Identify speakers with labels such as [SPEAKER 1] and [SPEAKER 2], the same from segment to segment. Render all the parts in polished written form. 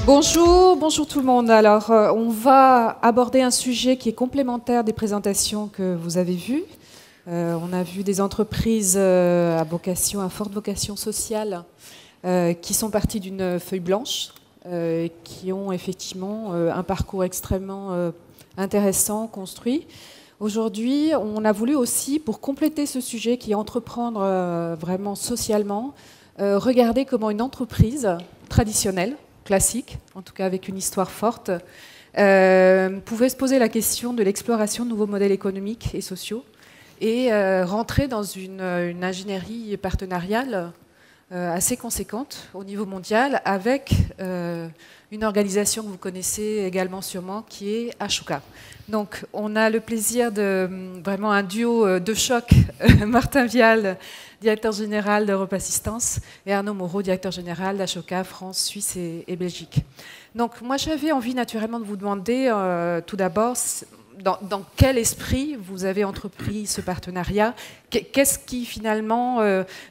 [SPEAKER 1] Bonjour, bonjour tout le monde. Alors, on va aborder un sujet qui est complémentaire des présentations que vous avez vues. On a vu des entreprises à forte vocation sociale qui sont parties d'une feuille blanche, qui ont effectivement un parcours extrêmement intéressant, construit. Aujourd'hui, on a voulu aussi, pour compléter ce sujet qui est entreprendre vraiment socialement, regarder comment une entreprise traditionnelle, classique, en tout cas avec une histoire forte, pouvait se poser la question de l'exploration de nouveaux modèles économiques et sociaux et rentrer dans une ingénierie partenariale assez conséquente au niveau mondial avec une organisation que vous connaissez également sûrement qui est Ashoka. Donc on a le plaisir de vraiment un duo de choc, Martin Vial, directeur général d'Europe Assistance, et Arnaud Moreau, directeur général d'Ashoka France, Suisse et Belgique. Donc moi j'avais envie naturellement de vous demander tout d'abord dans quel esprit vous avez entrepris ce partenariat. Qu'est-ce qui finalement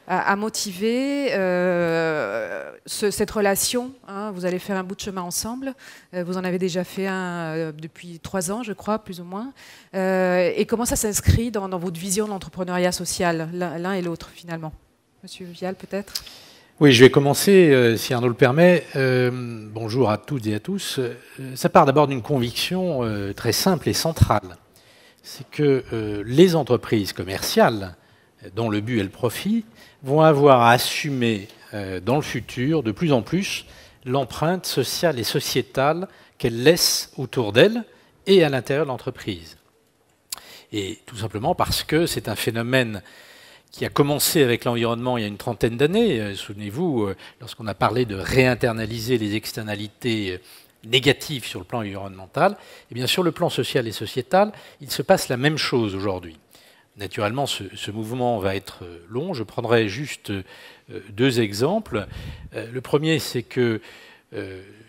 [SPEAKER 1] a motivé cette relation, hein? Vous allez faire un bout de chemin ensemble. Vous en avez déjà fait un depuis 3 ans, je crois, plus ou moins. Et comment ça s'inscrit dans votre vision de l'entrepreneuriat social, l'un et l'autre finalement? Monsieur Vial, peut-être?
[SPEAKER 2] Oui, je vais commencer, si Arnaud le permet. Bonjour à toutes et à tous. Ça part d'abord d'une conviction très simple et centrale. C'est que les entreprises commerciales, dont le but est le profit, vont avoir à assumer dans le futur de plus en plus l'empreinte sociale et sociétale qu'elles laissent autour d'elles et à l'intérieur de l'entreprise. Et tout simplement parce que c'est un phénomène qui a commencé avec l'environnement il y a une trentaine d'années. Souvenez-vous, lorsqu'on a parlé de réinternaliser les externalités négatives sur le plan environnemental, et bien sur le plan social et sociétal, il se passe la même chose aujourd'hui. Naturellement, ce mouvement va être long. Je prendrai juste 2 exemples. Le premier, c'est que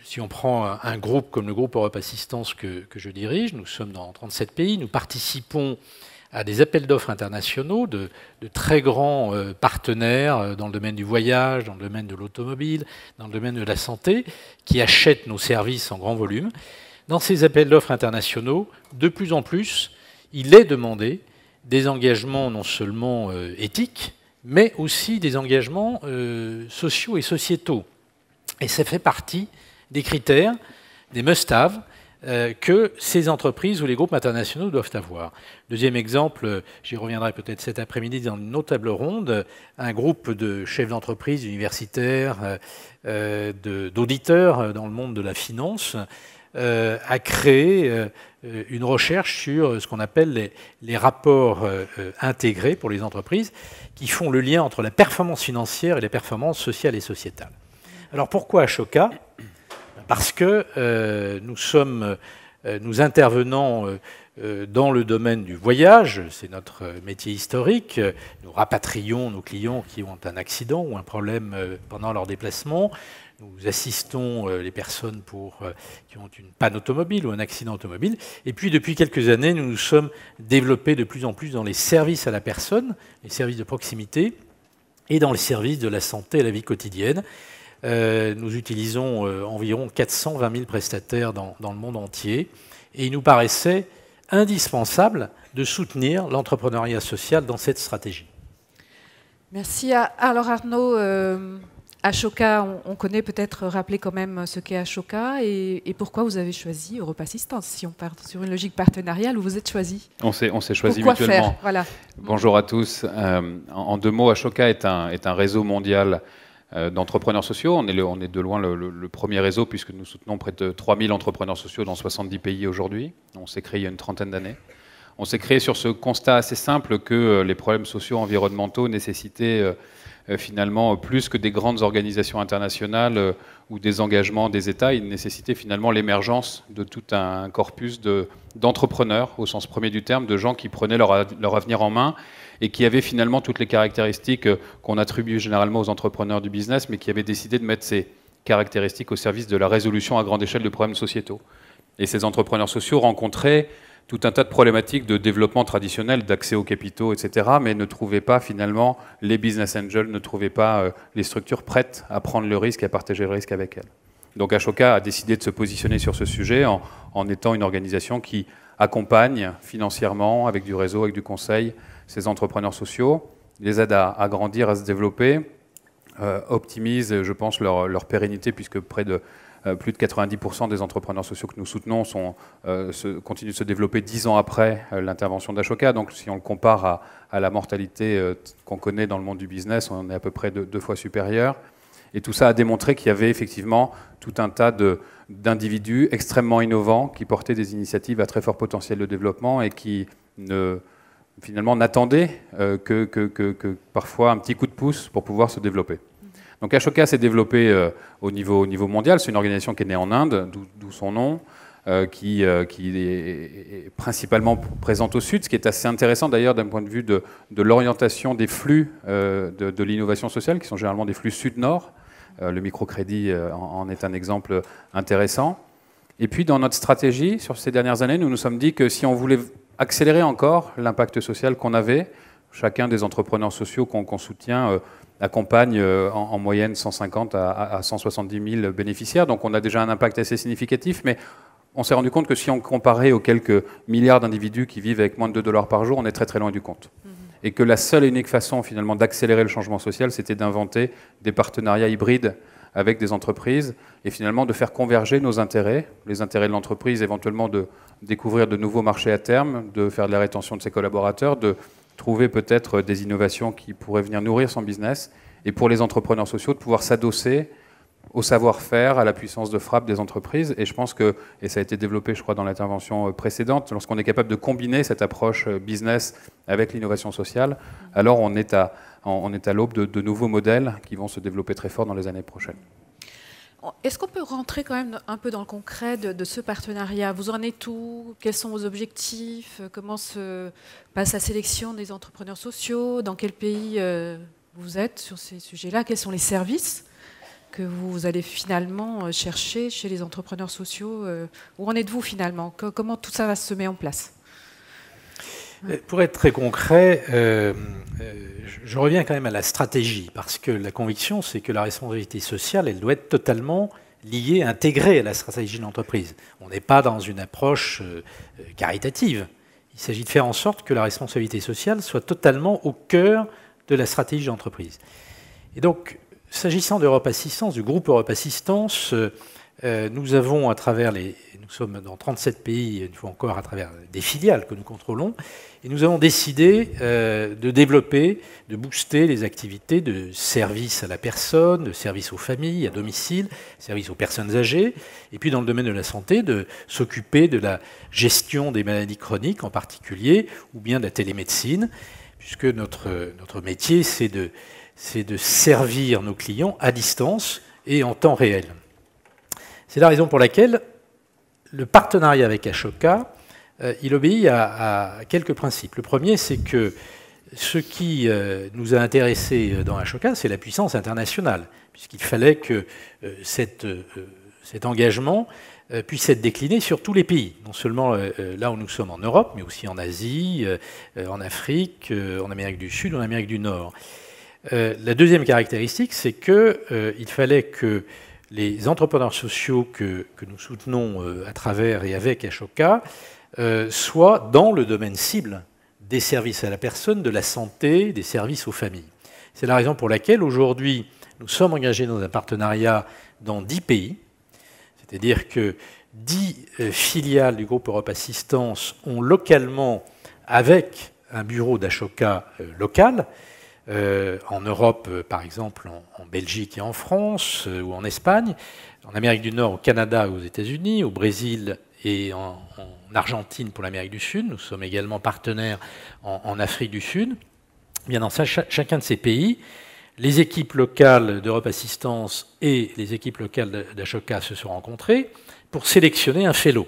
[SPEAKER 2] si on prend un groupe comme le groupe Europe Assistance que je dirige, nous sommes dans 37 pays, nous participons à des appels d'offres internationaux de très grands partenaires dans le domaine du voyage, dans le domaine de l'automobile, dans le domaine de la santé, qui achètent nos services en grand volume. Dans ces appels d'offres internationaux, de plus en plus, il est demandé des engagements non seulement éthiques, mais aussi des engagements sociaux et sociétaux. Et ça fait partie des critères, des must-have, que ces entreprises ou les groupes internationaux doivent avoir. Deuxième exemple, j'y reviendrai peut-être cet après-midi dans une autre table ronde, un groupe de chefs d'entreprise universitaires, d'auditeurs dans le monde de la finance, a créé une recherche sur ce qu'on appelle les rapports intégrés pour les entreprises, qui font le lien entre la performance financière et la performance sociale et sociétale. Alors pourquoi Ashoka ? Parce que nous intervenons dans le domaine du voyage, c'est notre métier historique. Nous rapatrions nos clients qui ont un accident ou un problème pendant leur déplacement. Nous assistons les personnes qui ont une panne automobile ou un accident automobile. Et puis depuis quelques années, nous nous sommes développés de plus en plus dans les services à la personne, les services de proximité, et dans les services de la santé et de la vie quotidienne. Nous utilisons environ 420 000 prestataires dans le monde entier et il nous paraissait indispensable de soutenir l'entrepreneuriat social dans cette stratégie.
[SPEAKER 1] Merci. Alors Arnaud, Ashoka, on connaît peut-être, rappeler quand même ce qu'est Ashoka et pourquoi vous avez choisi Europe Assistance, si on part sur une logique partenariale où vous êtes choisi.
[SPEAKER 3] On s'est choisi
[SPEAKER 1] Pourquoi
[SPEAKER 3] mutuellement.
[SPEAKER 1] faire, voilà.
[SPEAKER 3] Bonjour à tous. En 2 mots, Ashoka est un réseau mondial d'entrepreneurs sociaux. On est de loin le premier réseau puisque nous soutenons près de 3000 entrepreneurs sociaux dans 70 pays aujourd'hui. On s'est créé il y a une trentaine d'années. On s'est créé sur ce constat assez simple que les problèmes sociaux environnementaux nécessitaient finalement plus que des grandes organisations internationales ou des engagements des États. Ils nécessitaient finalement l'émergence de tout un corpus d'entrepreneurs au sens premier du terme, de gens qui prenaient leur avenir en main et qui avaient finalement toutes les caractéristiques qu'on attribue généralement aux entrepreneurs du business, mais qui avaient décidé de mettre ces caractéristiques au service de la résolution à grande échelle de problèmes sociétaux. Et ces entrepreneurs sociaux rencontraient tout un tas de problématiques de développement traditionnel, d'accès aux capitaux, etc., mais ne trouvaient pas finalement, les business angels ne trouvaient pas les structures prêtes à prendre le risque et à partager le risque avec elles. Donc Ashoka a décidé de se positionner sur ce sujet en étant une organisation qui accompagne financièrement, avec du réseau, avec du conseil, ces entrepreneurs sociaux, les aide à grandir, à se développer, optimise, je pense, leur pérennité, puisque plus de 90% des entrepreneurs sociaux que nous soutenons continuent de se développer 10 ans après l'intervention d'Ashoka. Donc si on le compare à la mortalité qu'on connaît dans le monde du business, on est à peu près deux fois supérieur. Et tout ça a démontré qu'il y avait effectivement tout un tas d'individus extrêmement innovants qui portaient des initiatives à très fort potentiel de développement et qui finalement n'attendaient que parfois un petit coup de pouce pour pouvoir se développer. Donc Ashoka s'est développé au niveau mondial. C'est une organisation qui est née en Inde, d'où son nom, qui est principalement présente au sud, ce qui est assez intéressant d'ailleurs d'un point de vue de l'orientation des flux de l'innovation sociale, qui sont généralement des flux sud-nord. Le microcrédit en est un exemple intéressant. Et puis dans notre stratégie, sur ces dernières années, nous nous sommes dit que si on voulait accélérer encore l'impact social qu'on avait, chacun des entrepreneurs sociaux qu'on soutient accompagne en moyenne 150 à 170 000 bénéficiaires. Donc on a déjà un impact assez significatif, mais on s'est rendu compte que si on comparait aux quelques milliards d'individus qui vivent avec moins de $2 par jour, on est très très loin du compte. Et que la seule et unique façon finalement d'accélérer le changement social, c'était d'inventer des partenariats hybrides avec des entreprises et finalement de faire converger nos intérêts, les intérêts de l'entreprise, éventuellement de découvrir de nouveaux marchés à terme, de faire de la rétention de ses collaborateurs, de trouver peut-être des innovations qui pourraient venir nourrir son business, et pour les entrepreneurs sociaux de pouvoir s'adosser au savoir-faire, à la puissance de frappe des entreprises. Et je pense que, et ça a été développé, je crois, dans l'intervention précédente, lorsqu'on est capable de combiner cette approche business avec l'innovation sociale, alors on est à l'aube de nouveaux modèles qui vont se développer très fort dans les années prochaines.
[SPEAKER 1] Est-ce qu'on peut rentrer quand même un peu dans le concret de ce partenariat? Vous en êtes où? Quels sont vos objectifs? Comment se passe la sélection des entrepreneurs sociaux? Dans quel pays vous êtes sur ces sujets-là? Quels sont les services que vous allez finalement chercher chez les entrepreneurs sociaux? Où en êtes-vous finalement? Comment tout ça va se mettre en place?
[SPEAKER 2] Pour être très concret, je reviens quand même à la stratégie, parce que la conviction, c'est que la responsabilité sociale, elle doit être totalement liée, intégrée à la stratégie de l'entreprise. On n'est pas dans une approche caritative. Il s'agit de faire en sorte que la responsabilité sociale soit totalement au cœur de la stratégie de l'entreprise. Et donc, s'agissant d'Europe Assistance, du groupe Europe Assistance, nous avons nous sommes dans 37 pays, une fois encore, à travers des filiales que nous contrôlons, et nous avons décidé de développer, de booster les activités de service à la personne, de service aux familles, à domicile, service aux personnes âgées, et puis dans le domaine de la santé, de s'occuper de la gestion des maladies chroniques en particulier, ou bien de la télémédecine, puisque notre métier, c'est de servir nos clients à distance et en temps réel. C'est la raison pour laquelle le partenariat avec Ashoka, il obéit à quelques principes. Le premier, c'est que ce qui nous a intéressés dans Ashoka, c'est la puissance internationale, puisqu'il fallait que cet engagement puisse être décliné sur tous les pays, non seulement là où nous sommes en Europe, mais aussi en Asie, en Afrique, en Amérique du Sud, en Amérique du Nord. La deuxième caractéristique, c'est qu'il fallait que les entrepreneurs sociaux que nous soutenons à travers et avec Ashoka soient dans le domaine cible des services à la personne, de la santé, des services aux familles. C'est la raison pour laquelle aujourd'hui nous sommes engagés dans un partenariat dans 10 pays, c'est-à-dire que 10 filiales du groupe Europe Assistance ont localement, avec un bureau d'Ashoka local, en Europe, par exemple, en Belgique et en France, ou en Espagne, en Amérique du Nord, au Canada et aux États-Unis, au Brésil et en Argentine pour l'Amérique du Sud. Nous sommes également partenaires en Afrique du Sud. Bien dans chacun de ces pays, les équipes locales d'Europe Assistance et les équipes locales d'Ashoka se sont rencontrées pour sélectionner un fellow.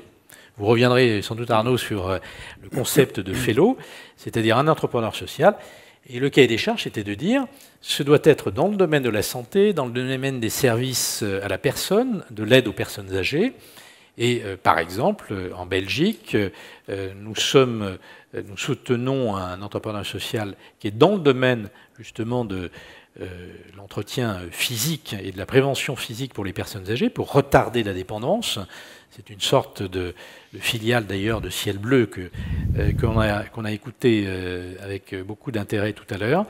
[SPEAKER 2] Vous reviendrez sans doute, Arnaud, sur le concept de fellow, c'est-à-dire un entrepreneur social. Et le cahier des charges était de dire ce doit être dans le domaine de la santé, dans le domaine des services à la personne, de l'aide aux personnes âgées. Et par exemple, en Belgique, nous soutenons un entrepreneur social qui est dans le domaine justement de l'entretien physique et de la prévention physique pour les personnes âgées, pour retarder la dépendance. C'est une sorte de filiale d'ailleurs de Ciel Bleu qu'on a écouté avec beaucoup d'intérêt tout à l'heure.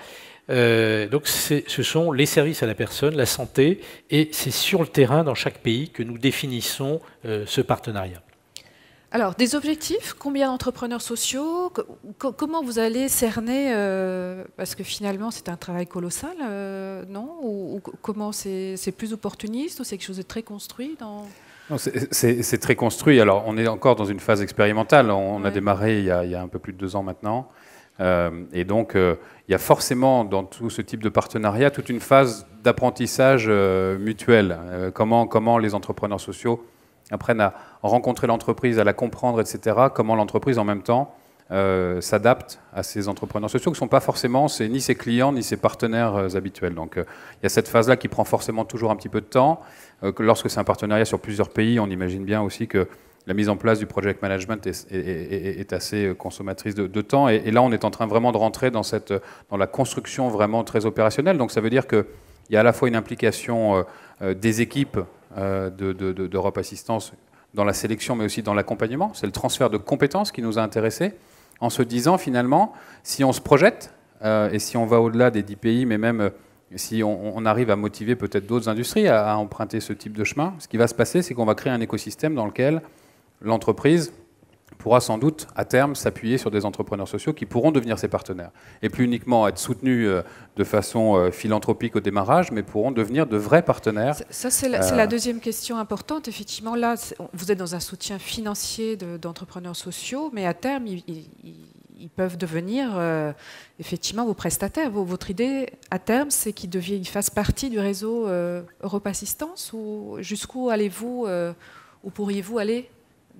[SPEAKER 2] Donc ce sont les services à la personne, la santé, et c'est sur le terrain dans chaque pays que nous définissons ce partenariat.
[SPEAKER 1] Alors, des objectifs, combien d'entrepreneurs sociaux, comment vous allez cerner, parce que finalement c'est un travail colossal, non, ou comment c'est plus opportuniste, ou c'est quelque chose de très construit dans...
[SPEAKER 3] C'est très construit. Alors, on est encore dans une phase expérimentale. On a démarré il y a un peu plus de 2 ans maintenant. Et donc, il y a forcément dans tout ce type de partenariat toute une phase d'apprentissage mutuel. Comment les entrepreneurs sociaux apprennent à rencontrer l'entreprise, à la comprendre, etc. Comment l'entreprise, en même temps, s'adapte à ces entrepreneurs sociaux qui ne sont pas forcément ni ses clients, ni ses partenaires habituels. Donc, il y a cette phase-là qui prend forcément toujours un petit peu de temps. Lorsque c'est un partenariat sur plusieurs pays, on imagine bien aussi que la mise en place du project management est assez consommatrice de temps. Et là, on est en train vraiment de rentrer dans la construction vraiment très opérationnelle. Donc, ça veut dire qu'il y a à la fois une implication des équipes d'Europe Assistance dans la sélection, mais aussi dans l'accompagnement. C'est le transfert de compétences qui nous a intéressés, en se disant finalement, si on se projette, et si on va au-delà des 10 pays, mais même si on arrive à motiver peut-être d'autres industries à emprunter ce type de chemin, ce qui va se passer, c'est qu'on va créer un écosystème dans lequel l'entreprise pourra sans doute, à terme, s'appuyer sur des entrepreneurs sociaux qui pourront devenir ses partenaires. Et plus uniquement être soutenus de façon philanthropique au démarrage, mais pourront devenir de vrais partenaires.
[SPEAKER 1] Ça, c'est la deuxième question importante. Effectivement, là, vous êtes dans un soutien financier d'entrepreneurs sociaux, mais à terme, ils peuvent devenir effectivement vos prestataires. Votre idée, à terme, c'est qu'ils fassent partie du réseau Europe Assistance, ou jusqu'où allez-vous, où pourriez-vous aller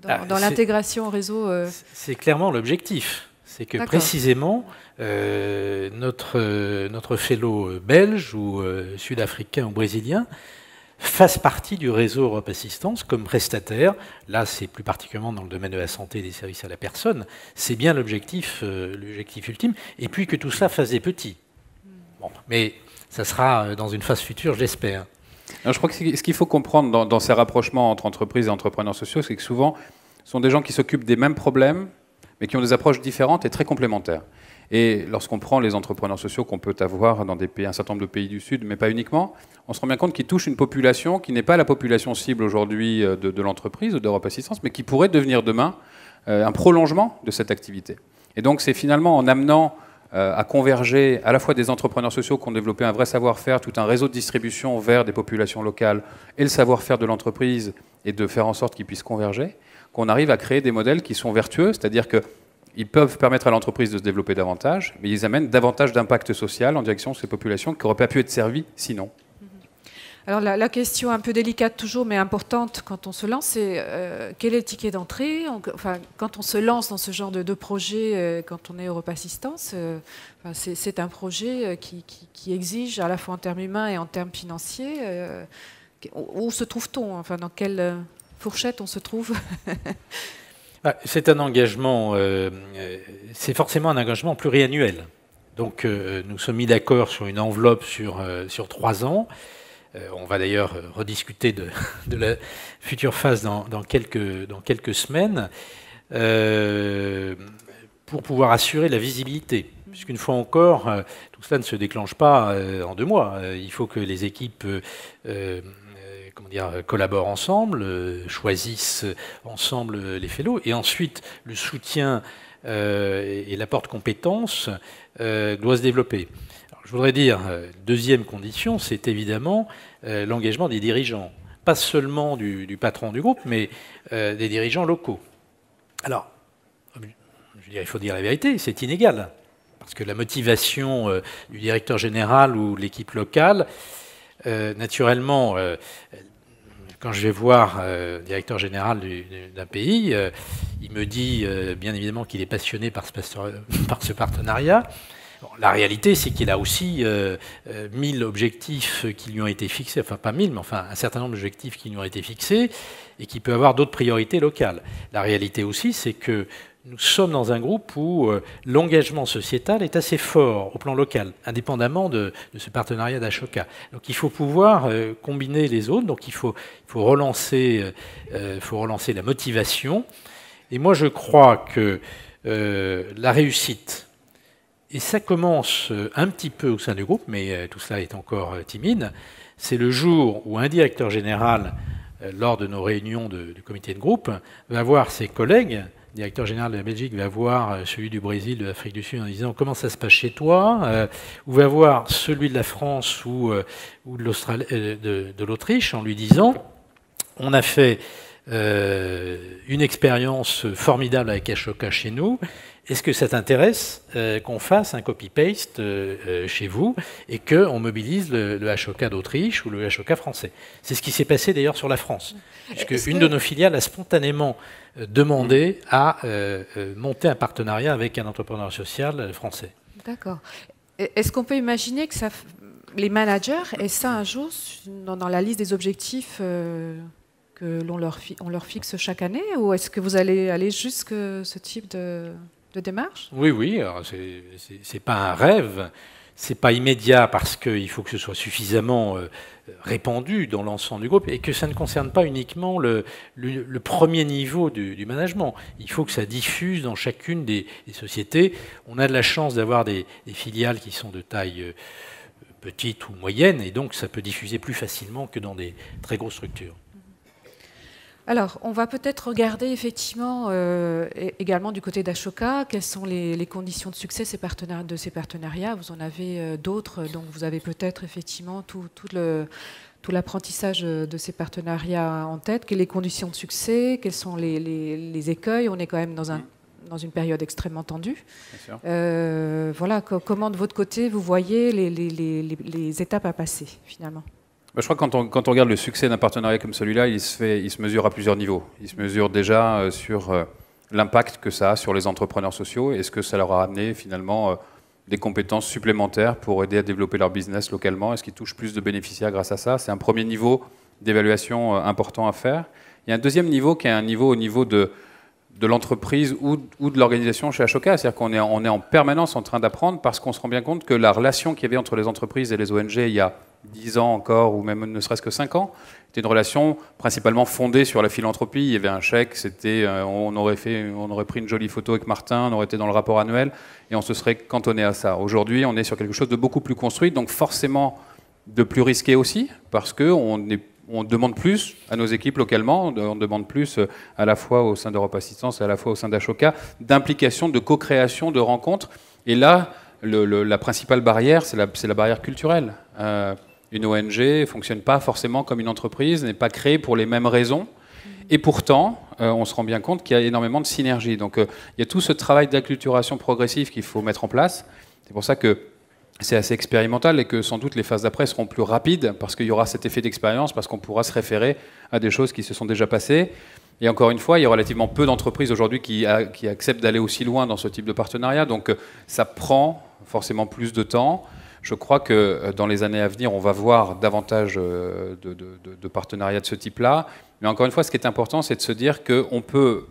[SPEAKER 1] dans l'intégration au réseau
[SPEAKER 2] C'est clairement l'objectif. C'est que précisément, notre fellow belge ou sud-africain ou brésilien fasse partie du réseau Europe Assistance comme prestataire. Là, c'est plus particulièrement dans le domaine de la santé et des services à la personne. C'est bien l'objectif ultime. Et puis que tout cela fasse des petits. Bon, mais ça sera dans une phase future, je l'espère.
[SPEAKER 3] Je crois que ce qu'il faut comprendre dans ces rapprochements entre entreprises et entrepreneurs sociaux, c'est que souvent, ce sont des gens qui s'occupent des mêmes problèmes, mais qui ont des approches différentes et très complémentaires. Et lorsqu'on prend les entrepreneurs sociaux qu'on peut avoir dans un certain nombre de pays du Sud, mais pas uniquement, on se rend bien compte qu'ils touchent une population qui n'est pas la population cible aujourd'hui de l'entreprise ou d'Europe Assistance, mais qui pourrait devenir demain un prolongement de cette activité. Et donc c'est finalement en amenant à converger à la fois des entrepreneurs sociaux qui ont développé un vrai savoir-faire, tout un réseau de distribution vers des populations locales, et le savoir-faire de l'entreprise, et de faire en sorte qu'ils puissent converger, qu'on arrive à créer des modèles qui sont vertueux, c'est-à-dire qu'ils peuvent permettre à l'entreprise de se développer davantage, mais ils amènent davantage d'impact social en direction de ces populations qui n'auraient pas pu être servies sinon.
[SPEAKER 1] Alors la question un peu délicate toujours, mais importante quand on se lance, c'est quel est le ticket d'entrée? Enfin, quand on se lance dans ce genre de projet, quand on est Europe Assistance, c'est un projet qui exige à la fois en termes humains et en termes financiers. Où se trouve-t-on? Enfin, dans quelle fourchette on se trouve?
[SPEAKER 2] C'est un engagement, c'est forcément un engagement pluriannuel. Donc nous sommes mis d'accord sur une enveloppe sur 3 ans. On va d'ailleurs rediscuter de la future phase dans quelques semaines pour pouvoir assurer la visibilité. Puisqu'une fois encore, tout cela ne se déclenche pas en 2 mois. Il faut que les équipes collaborent ensemble, choisissent ensemble les fellows, et ensuite le soutien et l'apport de compétences doit se développer. Je voudrais dire, deuxième condition, c'est évidemment l'engagement des dirigeants. Pas seulement du patron du groupe, mais des dirigeants locaux. Alors, je veux dire, il faut dire la vérité, c'est inégal. Parce que la motivation du directeur général ou de l'équipe locale, naturellement, quand je vais voir le directeur général d'un pays, il me dit bien évidemment qu'il est passionné par ce partenariat. Bon, la réalité, c'est qu'il a aussi 1000 objectifs qui lui ont été fixés, enfin pas 1000, mais enfin un certain nombre d'objectifs qui lui ont été fixés, et qu'il peut avoir d'autres priorités locales. La réalité aussi, c'est que nous sommes dans un groupe où l'engagement sociétal est assez fort au plan local, indépendamment de ce partenariat d'Ashoka. Donc il faut pouvoir combiner les autres, donc il faut relancer la motivation. Et moi je crois que la réussite, et ça commence un petit peu au sein du groupe, mais tout cela est encore timide, c'est le jour où un directeur général, lors de nos réunions du comité de groupe, va voir ses collègues. Le directeur général de la Belgique va voir celui du Brésil, de l'Afrique du Sud, en disant comment ça se passe chez toi, ou va voir celui de la France ou de l'Autriche en lui disant on a fait une expérience formidable avec Ashoka chez nous. Est-ce que ça t'intéresse qu'on fasse un copy-paste chez vous et qu'on mobilise le Ashoka d'Autriche ou le Ashoka français? C'est ce qui s'est passé d'ailleurs sur la France, puisque une de nos filiales a spontanément demandé à monter un partenariat avec un entrepreneur social français.
[SPEAKER 1] D'accord. Est-ce qu'on peut imaginer que les managers aient ça un jour dans la liste des objectifs que l'on leur fixe chaque année, ou est-ce que vous allez aller jusque ce type de démarche?
[SPEAKER 2] Oui, c'est pas un rêve, c'est pas immédiat parce qu'il faut que ce soit suffisamment répandu dans l'ensemble du groupe et que ça ne concerne pas uniquement le premier niveau du management. Il faut que ça diffuse dans chacune des sociétés. On a de la chance d'avoir des filiales qui sont de taille petite ou moyenne et donc ça peut diffuser plus facilement que dans des très grosses structures.
[SPEAKER 1] Alors, on va peut-être regarder effectivement également du côté d'Ashoka, quelles sont les conditions de succès de ces partenariats. Vous en avez d'autres, donc vous avez peut-être effectivement tout l'apprentissage de ces partenariats en tête. Quelles sont les conditions de succès? Quels sont les écueils? On est quand même dans une période extrêmement tendue. Voilà, comment de votre côté vous voyez les étapes à passer finalement?
[SPEAKER 3] Je crois que quand on regarde le succès d'un partenariat comme celui-là, il se mesure à plusieurs niveaux. Il se mesure déjà sur l'impact que ça a sur les entrepreneurs sociaux. Est-ce que ça leur a amené finalement des compétences supplémentaires pour aider à développer leur business localement? Est-ce qu'ils touchent plus de bénéficiaires grâce à ça? C'est un premier niveau d'évaluation important à faire. Il y a un deuxième niveau qui est un niveau au niveau de l'entreprise ou de l'organisation chez Ashoka. C'est-à-dire qu'on est en permanence en train d'apprendre parce qu'on se rend bien compte que la relation qu'il y avait entre les entreprises et les ONG il y a 10 ans encore, ou même ne serait-ce que 5 ans, c'était une relation principalement fondée sur la philanthropie. Il y avait un chèque, on aurait pris une jolie photo avec Martin, on aurait été dans le rapport annuel, et on se serait cantonné à ça. Aujourd'hui, on est sur quelque chose de beaucoup plus construit, donc forcément de plus risqué aussi, parce qu'on demande plus à nos équipes localement, on demande plus à la fois au sein d'Europe Assistance et à la fois au sein d'Ashoka, d'implication, de co-création, de rencontres. Et là, la principale barrière, c'est la barrière culturelle. Une ONG ne fonctionne pas forcément comme une entreprise, n'est pas créée pour les mêmes raisons. Et pourtant, on se rend bien compte qu'il y a énormément de synergie. Donc il y a tout ce travail d'acculturation progressive qu'il faut mettre en place. C'est pour ça que c'est assez expérimental et que sans doute les phases d'après seront plus rapides parce qu'il y aura cet effet d'expérience, parce qu'on pourra se référer à des choses qui se sont déjà passées. Et encore une fois, il y a relativement peu d'entreprises aujourd'hui qui acceptent d'aller aussi loin dans ce type de partenariat. Donc ça prend forcément plus de temps. Je crois que dans les années à venir, on va voir davantage de partenariats de ce type-là. Mais encore une fois, ce qui est important, c'est de se dire qu'on peut,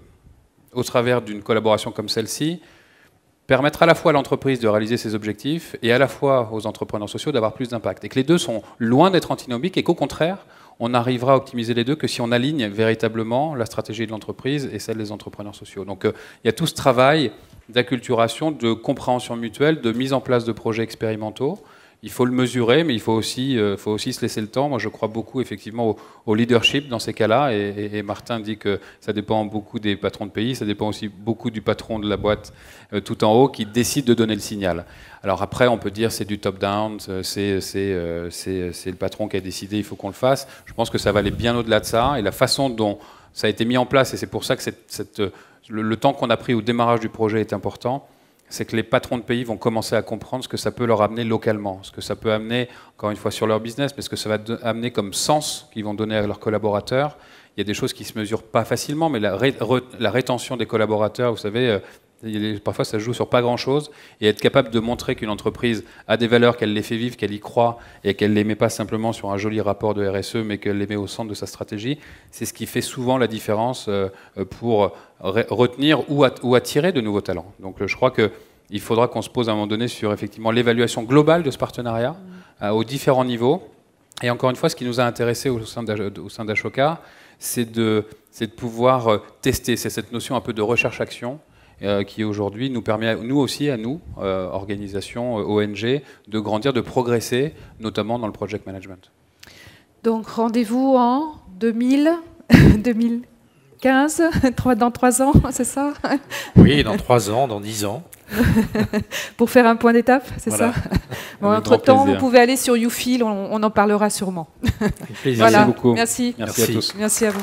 [SPEAKER 3] au travers d'une collaboration comme celle-ci, permettre à la fois à l'entreprise de réaliser ses objectifs et à la fois aux entrepreneurs sociaux d'avoir plus d'impact. Et que les deux sont loin d'être antinomiques et qu'au contraire, on arrivera à optimiser les deux que si on aligne véritablement la stratégie de l'entreprise et celle des entrepreneurs sociaux. Donc il y a tout ce travail d'acculturation, de compréhension mutuelle, de mise en place de projets expérimentaux. Il faut le mesurer, mais il faut aussi se laisser le temps. Moi, je crois beaucoup effectivement au leadership dans ces cas-là. Et Martin dit que ça dépend beaucoup des patrons de pays, ça dépend aussi beaucoup du patron de la boîte tout en haut qui décide de donner le signal. Alors après, on peut dire c'est du top-down, c'est le patron qui a décidé, il faut qu'on le fasse. Je pense que ça va aller bien au-delà de ça. Et la façon dont ça a été mis en place, et c'est pour ça que le temps qu'on a pris au démarrage du projet est important, c'est que les patrons de pays vont commencer à comprendre ce que ça peut leur amener localement, ce que ça peut amener, encore une fois, sur leur business, mais ce que ça va amener comme sens qu'ils vont donner à leurs collaborateurs. Il y a des choses qui ne se mesurent pas facilement, mais la rétention des collaborateurs, vous savez, Parfois, ça se joue sur pas grand-chose. Et être capable de montrer qu'une entreprise a des valeurs, qu'elle les fait vivre, qu'elle y croit, et qu'elle ne les met pas simplement sur un joli rapport de RSE, mais qu'elle les met au centre de sa stratégie, c'est ce qui fait souvent la différence pour retenir ou attirer de nouveaux talents. Donc je crois qu'il faudra qu'on se pose à un moment donné sur effectivement l'évaluation globale de ce partenariat aux différents niveaux. Et encore une fois, ce qui nous a intéressés au sein d'Ashoka, c'est de pouvoir tester. C'est cette notion un peu de recherche-action qui aujourd'hui nous permet, nous aussi, à nous, organisations, ONG, de grandir, de progresser, notamment dans le project management.
[SPEAKER 1] Donc rendez-vous en 2015, dans 3 ans, c'est ça?
[SPEAKER 2] Oui, dans 3 ans, dans 10 ans.
[SPEAKER 1] Pour faire un point d'étape, c'est
[SPEAKER 2] voilà.
[SPEAKER 1] ça? Bon, entre-temps, vous pouvez aller sur YouFeel, on en parlera sûrement.
[SPEAKER 2] Avec plaisir.
[SPEAKER 1] Voilà.
[SPEAKER 3] Merci beaucoup.
[SPEAKER 1] Merci.
[SPEAKER 3] Merci à tous.
[SPEAKER 1] Merci à vous.